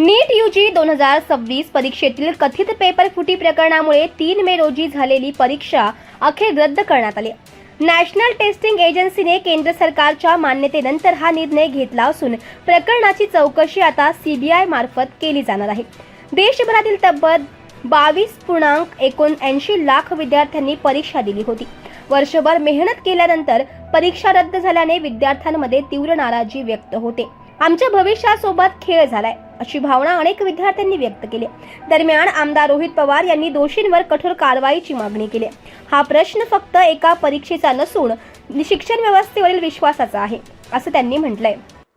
नीट UG 2026 परीक्षेतील कथित paper फुटी प्रकरणामुळे 3 मे रोजी झालेली परीक्षा अखेर रद्द करण्यात आली. नॅशनल टेस्टिंग एजन्सीने केंद्र सरकारच्या मान्यतेनंतर हा निर्णय घेतला असून प्रकरणाची चौकशी आता सीबीआय मार्फत केली जाणार आहे. देशभरातील तब्बल 22.79 लाख विद्यार्थ्यांनी परीक्षा दिली होती. वर्षभर मेहनत केल्यानंतर परीक्षा रद्द झाल्याने विद्यार्थ्यांमध्ये तीव्र नाराजी व्यक्त होते. आमच्या भविष्यासोबत खेळ झालाय अशी भावना अनेक विद्यार्थ्यांनी व्यक्त केली. दरम्यान आमदार रोहित पवार यांनी दोषींवर कठोर कारवाईची मागणी केली. हा प्रश्न फक्त एका परीक्षेचा नसून शिक्षण व्यवस्थेवरील विश्वासाचा आहे असं त्यांनी म्हटलंय.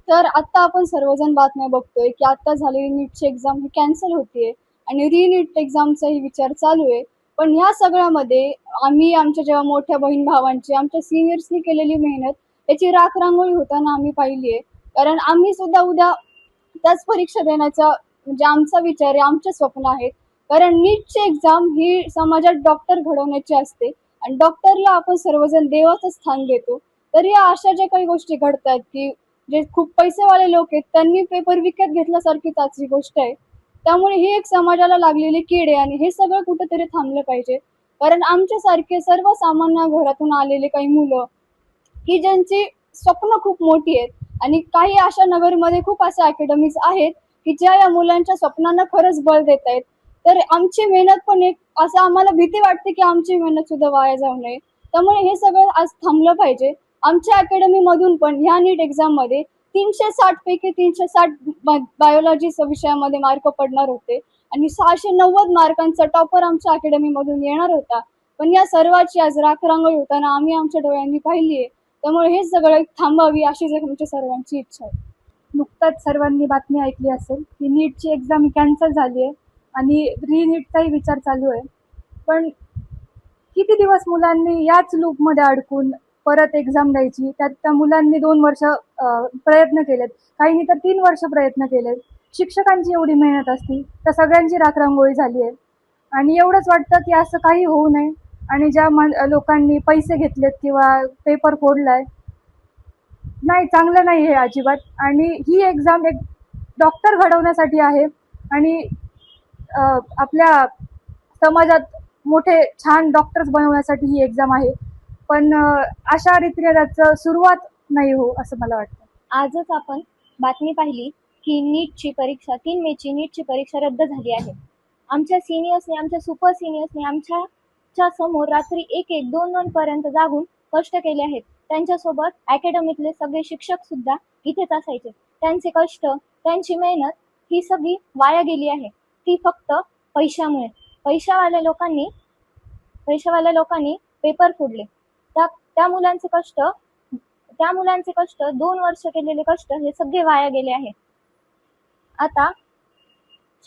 तर आता आपण सर्वजण बातम्या बघतोय की आता झालेली नीटची एक्झाम ही कॅन्सल होतीये आणि रीनीट एक्झामचाही विचार चालू आहे. पण ह्या सगळ्यामध्ये आम्ही आमच्या जेव्हा मोठ्या बहीण भावांची आमच्या सिनियर्सनी केलेली मेहनत याची राखरांगोळी होताना आम्ही पाहिली आहे. कारण आम्ही सुद्धा उद्या त्याच परीक्षा देण्याचा म्हणजे आमचा विचार आहे, आमचे स्वप्न आहेत. कारण नीटची एक्झाम ही समाजात डॉक्टर घडवण्याची असते आणि डॉक्टरला आपण सर्वजण देवाचं स्थान देतो. तर या अशा ज्या काही गोष्टी घडतात की जे खूप पैसेवाले लोक आहेत त्यांनी पेपर विकत घेतल्यासारखी त्याची गोष्ट आहे. त्यामुळे ही एक समाजाला लागलेली कीड आहे आणि हे सगळं कुठेतरी थांबलं पाहिजे. कारण आमच्यासारखे सर्वसामान्य घरातून आलेले काही मुलं की ज्यांची स्वप्न खूप मोठी आहेत आणि काही अशा नगरमध्ये खूप अशा अकॅडमीज आहेत की ज्या या मुलांच्या स्वप्नांना खरंच बळ देत आहेत. तर आमची मेहनत पण एक असं आम्हाला भीती वाटते की आमची मेहनत सुद्धा वाया जाऊ नये. त्यामुळे हे सगळं आज थांबलं पाहिजे. आमच्या अकॅडमीमधून पण ह्या नीट एक्झाममध्ये 360 पैकी 360 बायोलॉजी विषयामध्ये मार्क पडणार होते आणि 690 मार्कांचा टॉपर आमच्या अकॅडमीमधून येणार होता. पण या सर्वाची आज राखरांगोळी होताना आम्ही आमच्या डोळ्यांनी पाहिली आहे. त्यामुळे हे सगळं थांबावी अशीच आमच्या सर्वांची इच्छा आहे. नुकताच सर्वांनी बातमी ऐकली असेल की नीटची एक्झाम कॅन्सल झाली आहे आणि रीनीटचाही विचार चालू आहे. पण किती दिवस मुलांनी याच लूपमध्ये अडकून परत एक्झाम द्यायची. त्यात त्या मुलांनी 2 वर्ष प्रयत्न केलेत, काहींनी तर 3 वर्ष प्रयत्न केलेत. शिक्षकांची एवढी मेहनत असती तर सगळ्यांची राखरांगोळी झाली आहे आणि एवढंच वाटतं की असं काही होऊ नये. आणि ज्या लोकांनी पैसे घेतलेत किंवा पेपर फोडलाय, नाही, चांगलं नाही हे अजिबात. आणि ही एक्झाम एक डॉक्टर घडवण्यासाठी आहे आणि आपल्या समाजात मोठे छान डॉक्टर्स बनवण्यासाठी ही एक्झाम आहे. पण अशा रीतीने सुरुवात नाही हो असं मला वाटतं. आजच आपण बातमी पाहिली की नीटची परीक्षा 3 मेची नीटची परीक्षा रद्द झाली आहे. आमच्या सिनियर्सने, आमच्या सुपर सिनियर्सने आमच्या समोर रात्री 1-1, 2-2 पर्यंत जागून कष्ट केले आहेत. त्यांच्यासोबत अकॅडमीतले सगळे शिक्षक सुद्धा इथेच असायचे. त्यांचे कष्ट, त्यांची मेहनत ही सगळी वाया गेली आहे. ती फक्त पैशामुळे. पैशावाल्या लोकांनी पेपर फोडले. त्या मुलांचे कष्ट 2 वर्ष केलेले कष्ट हे सगळे वाया गेले आहे. आता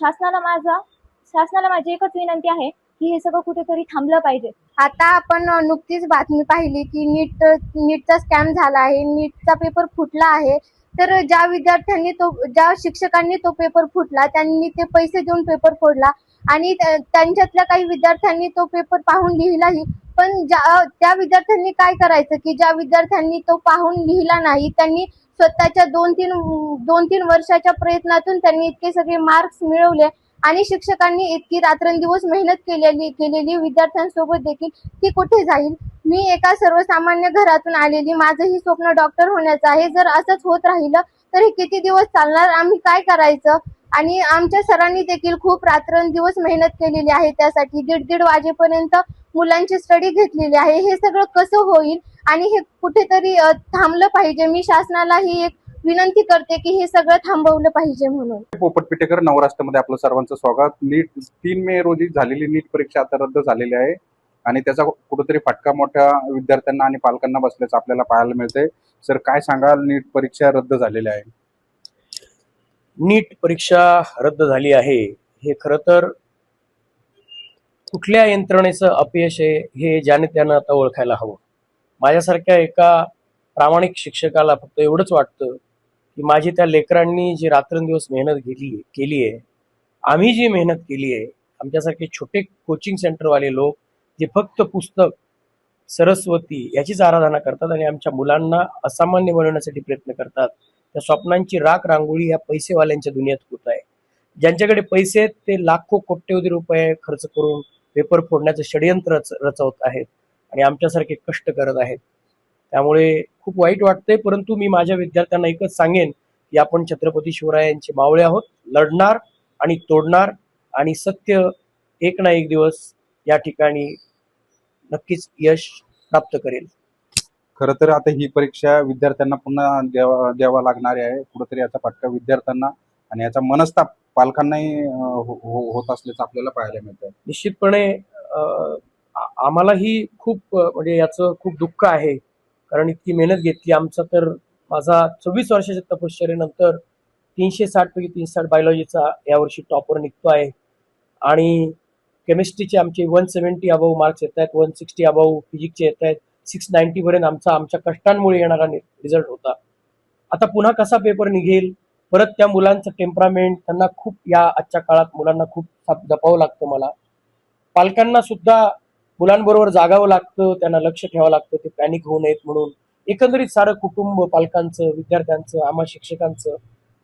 शासनाला माझी एकच विनंती आहे की हे सगळं कुठेतरी थांबलं पाहिजे. आता आपण नुकतीच बातमी पाहिली की नीटचा स्कॅम झाला आहे, नीटचा पेपर फुटला आहे. तर ज्या शिक्षकांनी तो पेपर फुटला त्यांनी ते पैसे देऊन पेपर फोडला आणि त्यांच्यातल्या काही विद्यार्थ्यांनी तो पेपर पाहून लिहिलाही. पण त्या विद्यार्थ्यांनी काय करायचं की ज्या विद्यार्थ्यांनी तो पाहून लिहिला नाही त्यांनी स्वतःच्या 2-3 वर्षाच्या प्रयत्नातून त्यांनी इतके सगळे मार्क्स मिळवले आणि शिक्षकांनी इतकी रात्रंदिवस मेहनत केलेली विद्यार्थ्यांसोबत देखील ती कुठे जाईल. मी एका सर्वसामान्य घरातून आलेली, माझंही स्वप्न डॉक्टर होण्याचं आहे. जर असंच होत राहिलं तर हे किती दिवस चालणार, आम्ही काय करायचं. आणि आमच्या सरांनी देखील खूप रात्रंदिवस मेहनत केलेली आहे. त्यासाठी 1:30 वाजेपर्यंत मुलांची स्टडी घेतलेली आहे. हे सगळं कसं होईल आणि हे कुठेतरी थांबलं पाहिजे. मी शासनाला ही एक विनंती करते की हे सगळं थांबवलं पाहिजे म्हणून. पोपट पिटेकर, नवराष्ट्रामध्ये आपलं सर्वांचं स्वागत. नीट 3 मे रोजी झालेली नीट परीक्षा आता रद्द झालेली आहे आणि त्याचा कुठेतरी फटका मोठ्या विद्यार्थ्यांना आणि पालकांना बसल्याचं आपल्याला पाहायला मिळतंय. सर, काय सांगाल? नीट परीक्षा रद्द झालेली आहे. नीट परीक्षा रद्द झाली आहे हे खरं तर कुठल्या यंत्रणेचं अपयश आहे हे ज्याने त्यानं आता ओळखायला हवं. माझ्यासारख्या एका प्रामाणिक शिक्षकाला फक्त एवढंच वाटतं की माझी त्या लेकरांनी जी रात्रंदिवस मेहनत केली आहे, आम्ही जी मेहनत केली आहे, आमच्यासारखे छोटे कोचिंग सेंटरवाले लोक जे फक्त पुस्तक, सरस्वती याचीच आराधना करतात आणि आमच्या मुलांना असामान्य बनवण्यासाठी प्रयत्न करतात, त्या स्वप्नांची राख रांगोळी या पैसेवाल्यांच्या दुनियेत होत आहे. ज्यांच्याकडे पैसे आहेत ते लाखो कोट्यवधी रुपये खर्च करून पेपर फोडण्याचं षडयंत्र रचवत आहेत आणि आमच्यासारखे कष्ट करत आहेत. त्यामुळे खूप वाईट वाटतंय, परंतु मी माझ्या विद्यार्थ्यांना एकच सांगेन की आपण छत्रपती शिवरायांचे मावळे आहोत, लढणार आणि तोडणार, आणि सत्य एक ना एक दिवस या ठिकाणी नक्कीच यश प्राप्त करेल. खरं तर आता ही परीक्षा विद्यार्थ्यांना पुन्हा द्यावा लागणारी आहे. कुठेतरी याचा फटका विद्यार्थ्यांना आणि याचा मनस्ताप पालकांनाही होत असल्याचं आपल्याला पाहायला मिळतं. निश्चितपणे आम्हालाही खूप म्हणजे याचं खूप दुःख आहे, कारण इतकी मेहनत घेतली. माझा 24 वर्षाच्या तपश्चर्येनंतर 360 पैकी 360 बायोलॉजीचा यावर्षी टॉपर निघतो आहे, आणि केमिस्ट्रीचे आमचे 170 अबाव मार्क्स येत आहेत, 160 अबाव फिजिक्सचे येत आहेत, 690 पर्यंत आमच्या कष्टांमुळे येणारा रिझल्ट होता. आता पुन्हा कसा पेपर निघेल, परत त्या मुलांचं टेम्परामेंट त्यांना खूप या आजच्या काळात मुलांना खूप जपावं लागतं. मला पालकांना सुद्धा मुलांबरोबर जागावं लागतं, त्यांना लक्ष ठेवावं लागतं, ते पॅनिक होऊ नयेत म्हणून. एकंदरीत सारं कुटुंब, पालकांचं, विद्यार्थ्यांचं, आम्हा शिक्षकांचं,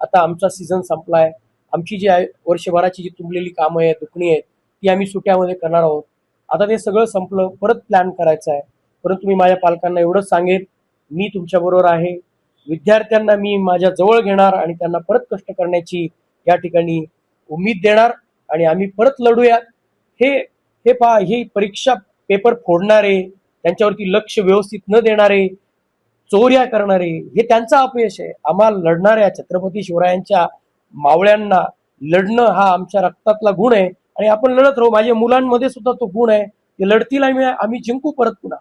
आता आमचा सीझन संपलाय. आमची जी वर्षभराची जी तुंबलेली कामं आहेत, दुखणी आहेत, ती आम्ही सुट्यामध्ये करणार आहोत. आता ते सगळं संपलं, परत प्लॅन करायचा आहे. परंतु मी माझ्या पालकांना एवढंच सांगेन, मी तुमच्याबरोबर आहे. विद्यार्थ्यांना मी माझ्या जवळ घेणार आणि त्यांना परत कष्ट करण्याची या ठिकाणी उमेद देणार, आणि आम्ही परत लढूया. हे पहा, ही परीक्षा पेपर फोडणारे, त्यांच्यावरती लक्ष व्यवस्थित न देणारे, चोऱ्या करणारे, हे त्यांचं अपयश आहे. आम्हाला लढणाऱ्या छत्रपती शिवरायांच्या मावळ्यांना लढणं हा आमच्या रक्तातला गुण आहे, आणि आपण लढत राहू. माझ्या मुलांमध्ये सुद्धा तो गुण आहे, ते लढतील, आम्ही जिंकू परत पुन्हा.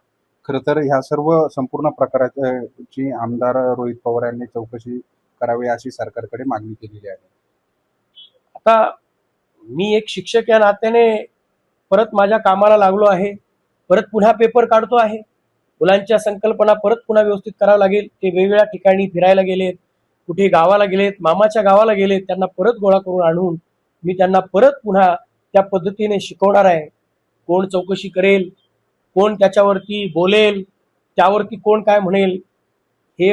खरं तर ह्या सर्व संपूर्ण प्रकाराची आमदार रोहित पवार यांनी चौकशी करावी अशी सरकारकडे मागणी केलेली आहे. आता मी एक शिक्षक या नात्याने परत माझ्या कामाला लागलो आहे, परत पुन्हा पेपर काढतो आहे. मुलांच्या संकल्पना परत पुन्हा व्यवस्थित करावं लागेल. ते वेगवेगळ्या ठिकाणी फिरायला गेलेत, कुठे गावाला गेलेत, मामाच्या गावाला गेलेत, त्यांना परत गोळा करून आणून मी त्यांना परत पुन्हा त्या पद्धतीने शिकवणार आहे. कोण चौकशी करेल, कोण त्याच्यावरती बोलेल, त्यावरती कोण काय म्हणेल, हे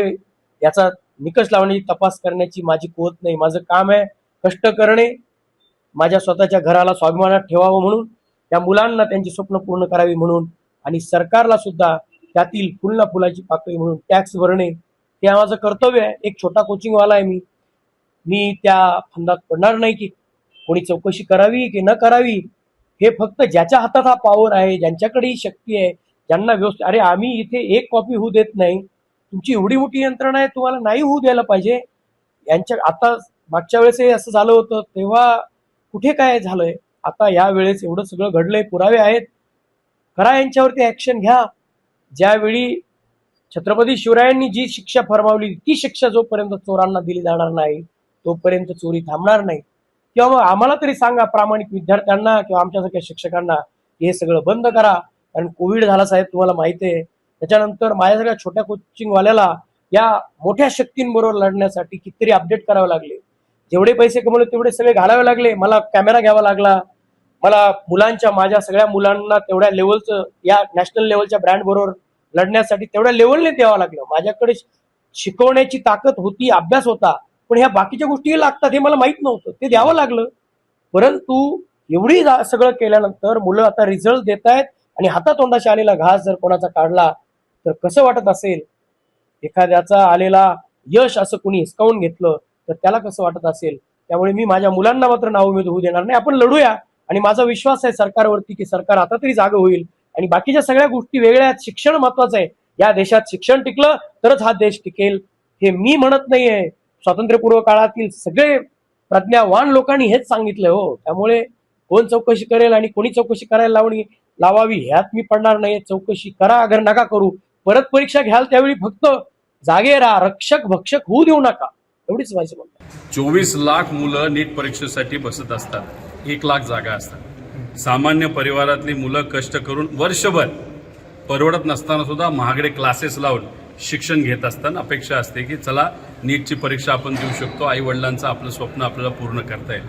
याचा निकष लावण्याची, तपास करण्याची माझी कुवत नाही. माझं काम आहे कष्ट करणे, माझ्या स्वतःच्या घराला स्वाभिमानात ठेवावं म्हणून, त्या मुलांना त्यांची स्वप्न पूर्ण करावी म्हणून, आणि सरकारला सुद्धा त्यातील फुलना फुलाची पाकळी म्हणून टॅक्स भरणे हे माझं कर्तव्य आहे. एक छोटा कोचिंगवाला आहे मी त्या फंदात पडणार नाही की कोणी चौकशी करावी की न करावी. हे फक्त ज्याच्या हातात हा पॉवर आहे, ज्यांच्याकडे ही शक्ती आहे, ज्यांना व्यवस्थित, अरे आम्ही इथे एक कॉपी होऊ देत नाही, तुमची एवढी मोठी यंत्रणा आहे, तुम्हाला नाही होऊ द्यायला पाहिजे. आता मागच्या वेळेस हे असं झालं होतं, तेव्हा कुठे काय झालंय, आता या वेळेस एवढं सगळं घडलंय, पुरावे आहेत, करा यांच्यावरती ऍक्शन घ्या. ज्यावेळी छत्रपती शिवरायांनी जी शिक्षा फरमावली, ती शिक्षा जोपर्यंत चोरांना दिली जाणार नाही तोपर्यंत चोरी थांबणार नाही. किंवा मग आम्हाला तरी सांगा, प्रामाणिक विद्यार्थ्यांना किंवा आमच्यासारख्या शिक्षकांना, हे सगळं बंद करा. कारण कोविड झाला साहेब, तुम्हाला माहिती आहे. त्याच्यानंतर माझ्यासारख्या छोट्या कोचिंगवाल्याला या मोठ्या शक्तींबरोबर लढण्यासाठी कितीतरी अपडेट करावे लागले. जेवढे पैसे कमवले तेवढे सगळे घालावे लागले. मला कॅमेरा घ्यावा लागला. मला माझ्या सगळ्या मुलांना तेवढ्या लेवलचं, या नॅशनल लेवलच्या ब्रँड बरोबर लढण्यासाठी तेवढ्या लेवलने द्यावं लागलं. माझ्याकडे शिकवण्याची ताकद होती, अभ्यास होता, पण ह्या बाकीच्या गोष्टी लागतात हे मला माहित नव्हतं, ते द्यावं लागलं. परंतु एवढी सगळं केल्यानंतर मुलं आता रिझल्ट देत आहेत, आणि हातातोंडाशी आलेला घास जर कोणाचा काढला तर कसं वाटत असेल. एखाद्याचा आलेला यश असं कुणी हिसकावून घेतलं तर त्याला कसं वाटत असेल. त्यामुळे मी माझ्या मुलांना मात्र नाउमेद होऊ देणार नाही. आपण लढूया, आणि माझा विश्वास आहे सरकारवरती की सरकार आता तरी जागं होईल, आणि बाकीच्या सगळ्या गोष्टी वेगळ्या आहेत. शिक्षण महत्वाचं आहे. या देशात शिक्षण टिकलं तरच हा देश टिकेल. हे मी म्हणत नाहीये, स्वातंत्र्यपूर्व काळातील सगळे प्रज्ञावान लोकांनी हेच सांगितलंय हो. त्यामुळे कोण चौकशी करेल आणि कोणी चौकशी करायला लावावी ह्यात मी पडणार नाही. चौकशी करा, अगर नका करू, परत परीक्षा घ्याल त्यावेळी फक्त जागे राहा, रक्षक भक्षक होऊ देऊ नका, एवढीच माझी म्हणणं. 24 लाख मुलं नीट परीक्षेसाठी बसत असतात, 1 लाख जागा असतात. सामान्य परिवारातली मुलं कष्ट करून वर्षभर परवडत नसताना सुद्धा महागडे क्लासेस लावून शिक्षण घेत असताना अपेक्षा असते की चला नीटची परीक्षा आपण देऊ शकतो, आई वडिलांचं आपलं स्वप्न आपल्याला पूर्ण करता येईल.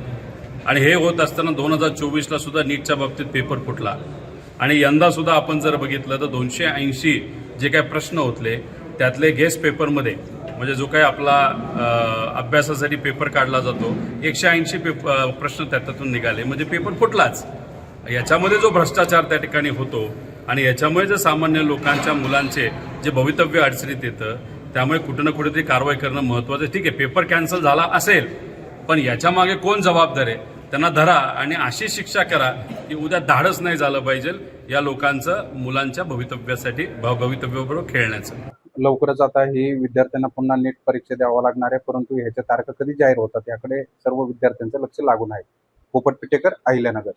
आणि हे होत असताना 2024ला सुद्धा नीटच्या बाबतीत पेपर फुटला, आणि यंदा सुद्धा आपण जर बघितलं तर 280 जे काही प्रश्न होतले त्यातले गेस्ट पेपरमध्ये म्हणजे जो काही आपला अभ्यासासाठी पेपर काढला जातो 180 प्रश्न त्यातून निघाले म्हणजे पेपर फुटलाच. याच्यामध्ये जो भ्रष्टाचार त्या ठिकाणी होतो आणि याच्यामुळे जे सामान्य लोकांच्या मुलांचे जे भवितव्य अडचणीत येतं, त्यामुळे कुठं ना कुठेतरी कारवाई करणं महत्त्वाचं आहे. ठीक आहे, पेपर कॅन्सल झाला असेल, पण याच्या मागे कोण जबाबदार आहे त्यांना धरा आणि अशी शिक्षा करा की उद्या धाडस नाही झालं पाहिजे या लोकांचं मुलांच्या भवितव्याबरोबर खेळण्याचं. लवकरच आता ही विद्यार्थ्यांना पुन्हा नीट परीक्षा द्यावा लागणार आहे, परंतु ह्याच्या तारखा कधी जाहीर होतात याकडे सर्व विद्यार्थ्यांचं लक्ष लागून आहे. पोपट पिटेकर, अहिल्यानगर.